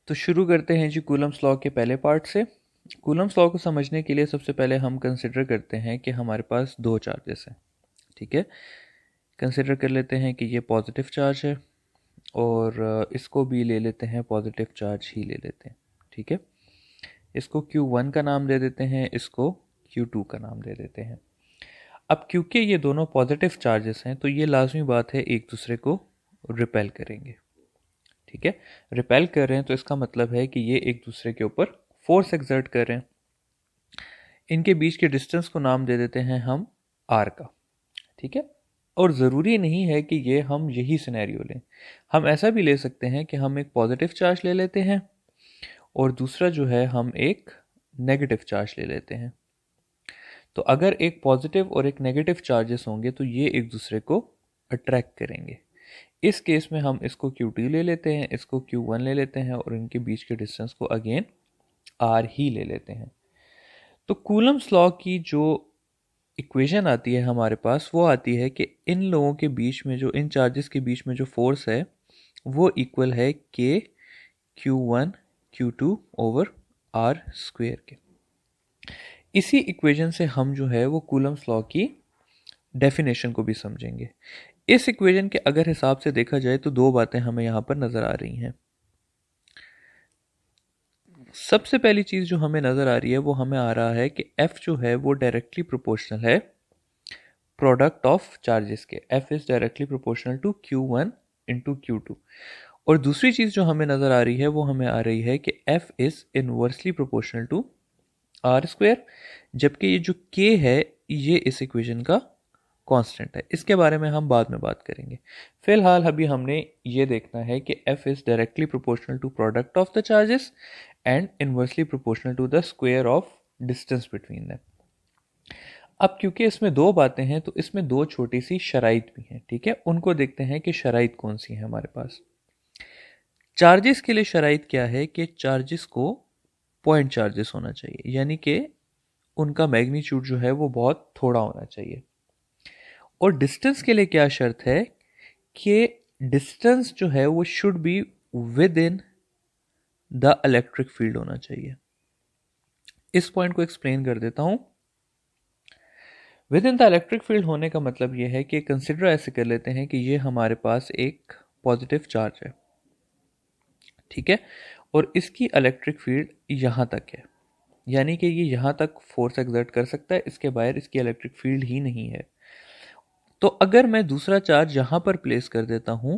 तो शुरू करते हैं जी कूलम्स लॉ के पहले पार्ट से। कूलम्स लॉ को समझने के लिए सबसे पहले हम कंसिडर करते हैं कि हमारे पास दो चार्जेस हैं। ठीक है, कंसिडर कर लेते हैं कि ये पॉजिटिव चार्ज है और इसको भी ले लेते हैं, पॉजिटिव चार्ज ही ले लेते हैं। ठीक है, इसको Q1 का नाम दे देते हैं, इसको Q2 का नाम दे देते हैं। अब क्योंकि ये दोनों पॉजिटिव चार्जेस हैं तो ये लाजमी बात है एक दूसरे को रिपेल करेंगे। ठीक है, रिपेल कर रहे हैं तो इसका मतलब है कि ये एक दूसरे के ऊपर फोर्स एक्सर्ट कर रहे हैं। इनके बीच के डिस्टेंस को नाम दे देते हैं हम आर का। ठीक है, और ज़रूरी नहीं है कि ये हम यही सिनेरियो लें, हम ऐसा भी ले सकते हैं कि हम एक पॉजिटिव चार्ज ले लेते हैं और दूसरा जो है हम एक नेगेटिव चार्ज ले लेते हैं। तो अगर एक पॉजिटिव और एक नेगेटिव चार्जेस होंगे तो ये एक दूसरे को अट्रैक्ट करेंगे। इस केस में हम इसको Q2 ले लेते हैं, इसको Q1 ले लेते हैं और इनके बीच के डिस्टेंस को अगेन R ही ले लेते हैं। तो कूलम्स लॉ की जो इक्वेशन आती है हमारे पास वो आती है कि इन लोगों के बीच में जो, इन चार्जेस के बीच में जो फोर्स है वो इक्वल है K Q1 Q2 over R square के। इसी इक्वेशन से हम जो है वो कूलम्स लॉ की डेफिनेशन को भी समझेंगे। इस इक्वेशन के अगर हिसाब से देखा जाए तो दो बातें हमें यहां पर नजर आ रही हैं। सबसे पहली चीज जो हमें नजर आ रही है वो हमें आ रहा है कि F जो है वो डायरेक्टली प्रोपोर्शनल है प्रोडक्ट ऑफ चार्जेस के। F is directly proportional to Q1 into Q2। और दूसरी चीज जो हमें नजर आ रही है वो हमें आ रही है कि F is inversely proportional to R square, जबकि ये जो K है ये इस इक्वेशन का कांस्टेंट है। इसके बारे में हम बाद में बात करेंगे। फिलहाल अभी हमने ये देखना है कि F is directly proportional to product of the charges and inversely proportional to the square of distance between them. अब क्योंकि इसमें दो बातें हैं तो इसमें दो छोटी सी शराइत भी हैं। ठीक है, उनको देखते हैं कि शराइत कौन सी है हमारे पास। चार्जेस के लिए शराइत क्या है कि चार्जेस को पॉइंट चार्जेस होना चाहिए, यानी कि उनका मैग्नीट्यूड जो है वो बहुत थोड़ा होना चाहिए। और डिस्टेंस के लिए क्या शर्त है कि डिस्टेंस जो है वो should be with in the electric field होना चाहिए। इस पॉइंट को एक्सप्लेन कर देता हूं। With in the electric field होने का मतलब यह है कि कंसिडर ऐसे कर लेते हैं कि ये हमारे पास एक पॉजिटिव चार्ज है। ठीक है, और इसकी इलेक्ट्रिक फील्ड यहां तक है, यानी कि ये यहां तक फोर्स एक्सर्ट कर सकता है, इसके बाहर इसकी इलेक्ट्रिक फील्ड ही नहीं है। तो अगर मैं दूसरा चार्ज यहां पर प्लेस कर देता हूं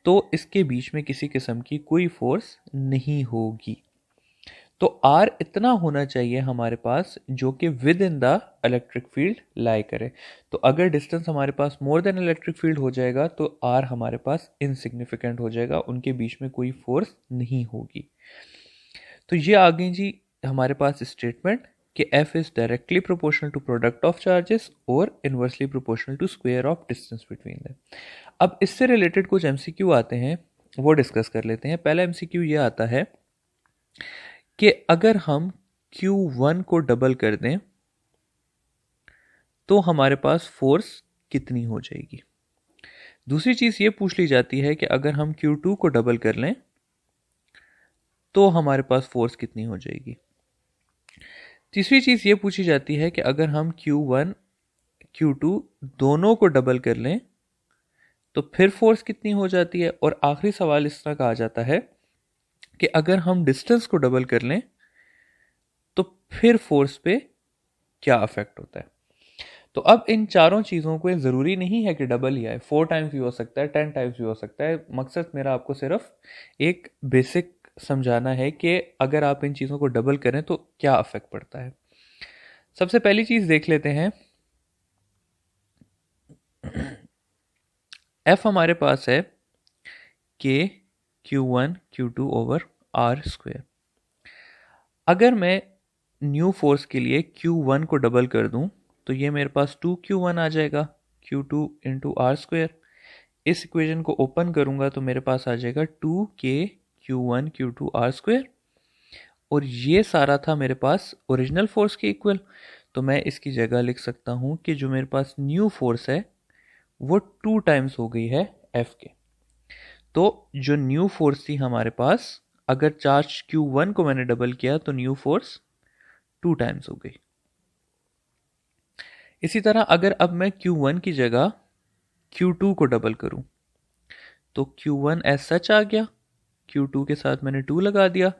तो इसके बीच में किसी किस्म की कोई फोर्स नहीं होगी। तो R इतना होना चाहिए हमारे पास जो कि within the electric field lie करे। तो अगर डिस्टेंस हमारे पास मोर देन इलेक्ट्रिक फील्ड हो जाएगा तो R हमारे पास इनसिग्निफिकेंट हो जाएगा, उनके बीच में कोई फोर्स नहीं होगी। तो ये आ गई जी हमारे पास स्टेटमेंट कि F is directly proportional to product of charges और inversely proportional to square of distance between them. अब इससे रिलेटेड कुछ MCQ आते हैं, वो डिस्कस कर लेते हैं। पहला MCQ ये आता है कि अगर हम Q1 को डबल कर दें तो हमारे पास फोर्स कितनी हो जाएगी। दूसरी चीज ये पूछ ली जाती है कि अगर हम Q2 को डबल कर लें तो हमारे पास फोर्स कितनी हो जाएगी। तीसरी चीज ये पूछी जाती है कि अगर हम Q1 Q2 दोनों को डबल कर लें तो फिर फोर्स कितनी हो जाती है। और आखिरी सवाल इस तरह कहा जाता है कि अगर हम डिस्टेंस को डबल कर लें तो फिर फोर्स पे क्या अफेक्ट होता है। तो अब इन चारों चीज़ों को ज़रूरी नहीं है कि डबल ही आए, 4 टाइम्स भी हो सकता है, 10 टाइम्स भी हो सकता है। मकसद मेरा आपको सिर्फ एक बेसिक समझाना है कि अगर आप इन चीज़ों को डबल करें तो क्या अफेक्ट पड़ता है। सबसे पहली चीज़ देख लेते हैं, F हमारे पास है K Q1 Q2 over R square. अगर मैं न्यू फोर्स के लिए Q1 को डबल कर दूं तो ये मेरे पास 2Q1 आ जाएगा, Q2 इंटू आर स्क्वेयर। इस इक्वेशन को ओपन करूंगा तो मेरे पास आ जाएगा 2K Q1 Q2 are square. और ये सारा था मेरे पास ओरिजिनल फोर्स के इक्वल। तो मैं इसकी जगह लिख सकता हूं कि जो मेरे पास न्यू फोर्स है वो 2 टाइम्स हो गई है F के। तो जो न्यू फोर्स थी हमारे पास अगर चार्ज Q1 को मैंने डबल किया तो न्यू फोर्स 2 टाइम्स हो गई। इसी तरह अगर अब मैं Q1 की जगह Q2 को डबल करूं तो Q1 एज सच आ गया, Q2 के साथ मैंने 2 लगा दिया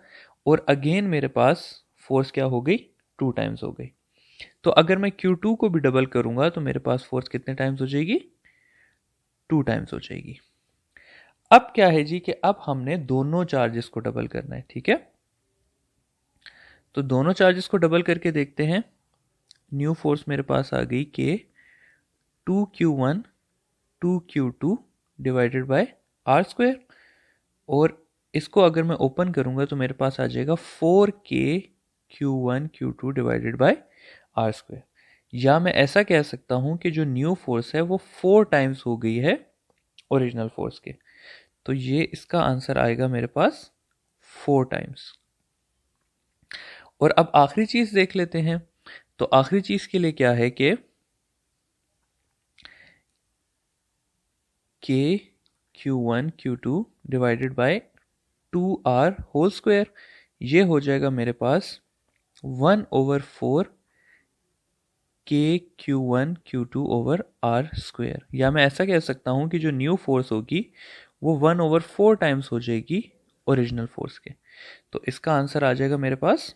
और अगेन मेरे पास फोर्स क्या हो गई, 2 टाइम्स हो गई। तो अगर मैं Q2 को भी डबल करूंगा तो मेरे पास फोर्स कितने टाइम्स हो जाएगी, 2 टाइम्स हो जाएगी। अब क्या है जी कि अब हमने दोनों चार्जेस को डबल करना है, ठीक है। तो दोनों चार्जेस को डबल करके देखते हैं। न्यू फोर्स मेरे पास आ गई कि 2Q1 2Q2 divided by are square, और इसको अगर मैं ओपन करूंगा तो मेरे पास आ जाएगा 4K Q1 Q2 divided by are square. या मैं ऐसा कह सकता हूं कि जो न्यू फोर्स है वो 4 टाइम्स हो गई है ओरिजिनल फोर्स के। तो ये इसका आंसर आएगा मेरे पास 4 टाइम्स। और अब आखिरी चीज देख लेते हैं। तो आखिरी चीज के लिए क्या है कि Q1 Q2 divided by 2R whole square, ये हो जाएगा मेरे पास 1/4 KQ1 Q2 over R square. या मैं ऐसा कह सकता हूं कि जो न्यू फोर्स होगी वो 1/4 टाइम्स हो जाएगी ओरिजिनल फोर्स के। तो इसका आंसर आ जाएगा मेरे पास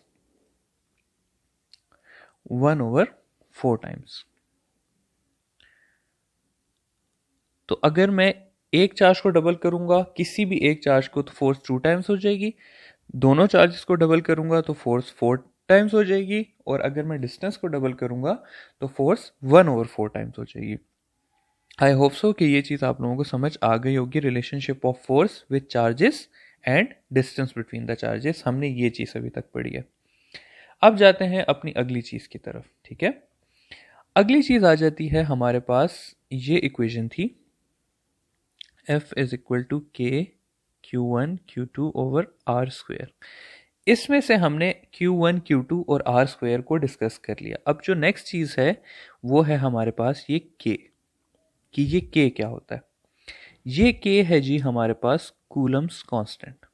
1/4 टाइम्स। तो अगर मैं एक चार्ज को डबल करूंगा, किसी भी एक चार्ज को, तो फोर्स 2 टाइम्स हो जाएगी। दोनों चार्जेस को डबल करूंगा तो फोर्स 4 टाइम्स हो जाएगी। और अगर मैं डिस्टेंस को डबल करूंगा तो फोर्स 1/4 टाइम्स हो जाएगी। आई होप सो कि ये चीज़ आप लोगों को समझ आ गई होगी, relationship of force with charges and distance between the charges. हमने ये चीज़ अभी तक पढ़ी है। अब जाते हैं अपनी अगली चीज़ की तरफ, ठीक है। अगली चीज़ आ जाती है हमारे पास, ये इक्वेशन थी F इज इक्वल टू के Q1 Q2 over R square. इसमें से हमने Q1 Q2 और आर स्क्वायर को डिस्कस कर लिया। अब जो नेक्स्ट चीज़ है वो है हमारे पास ये K, कि ये K क्या होता है। ये K है जी हमारे पास कूलम्स कांस्टेंट।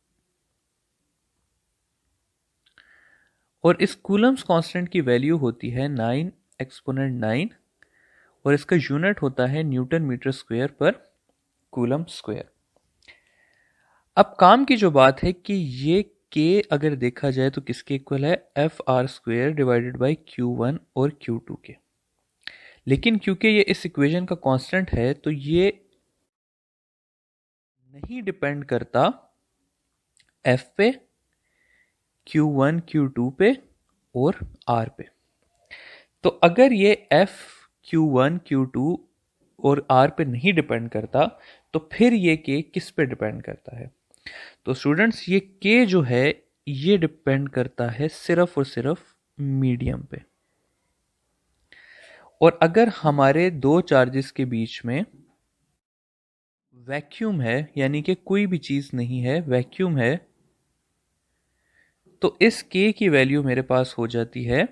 और इस कूलम्स कांस्टेंट की वैल्यू होती है 9 एक्सपोनेंट 9 और इसका यूनिट होता है न्यूटन मीटर स्क्वायर पर कूलम स्क्वायर। अब काम की जो बात है कि ये K अगर देखा जाए तो किसके इक्वल है, F R square divided by Q1 और Q2 के। लेकिन क्योंकि ये इस इक्वेशन का कांस्टेंट है तो ये नहीं डिपेंड करता F पे, Q1 Q2 पे और R पे। तो अगर ये F Q1 Q2 और R पे नहीं डिपेंड करता तो फिर ये K किस पे डिपेंड करता है। तो स्टूडेंट्स ये K जो है ये डिपेंड करता है सिर्फ और सिर्फ मीडियम पे। और अगर हमारे दो चार्जेस के बीच में वैक्यूम है, यानी कि कोई भी चीज नहीं है, वैक्यूम है, तो इस K की वैल्यू मेरे पास हो जाती है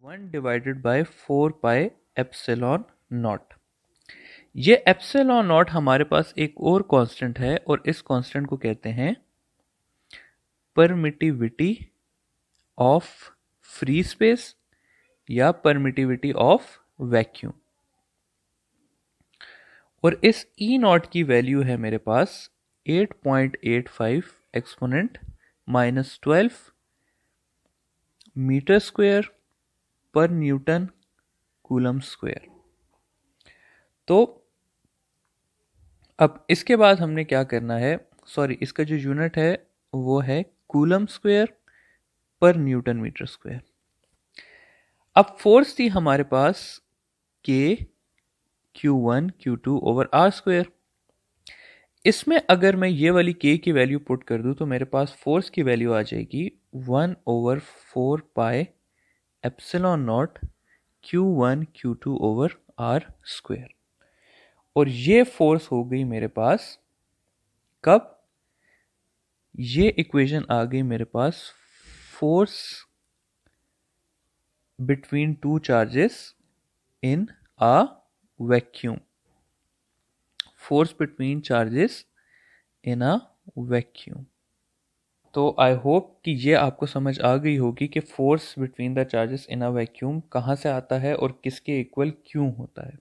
1 divided by 4 pi epsilon not. ये एप्सिलॉन नॉट हमारे पास एक और कांस्टेंट है और इस कांस्टेंट को कहते हैं परमिटिविटी ऑफ फ्री स्पेस या परमिटिविटी ऑफ वैक्यूम। और इस ई नॉट की वैल्यू है मेरे पास 8.85 एक्सपोनेंट -12 मीटर स्क्वायर पर न्यूटन कूलम स्क्वायर। तो अब इसके बाद हमने क्या करना है, सॉरी, इसका जो यूनिट है वो है कूलम स्क्वायर पर न्यूटन मीटर स्क्वायर। अब फोर्स थी हमारे पास के Q1 Q2 over R square. इसमें अगर मैं ये वाली K की वैल्यू पुट कर दूं तो मेरे पास फोर्स की वैल्यू आ जाएगी 1/4 pi epsilon naught Q1 Q2 over R square. और ये फोर्स हो गई मेरे पास कब, ये इक्वेशन आ गई मेरे पास force between two charges in a vacuum. Force between charges in a vacuum. तो आई होप कि ये आपको समझ आ गई होगी कि force between the charges in a vacuum कहाँ से आता है और किसके इक्वल क्यों होता है।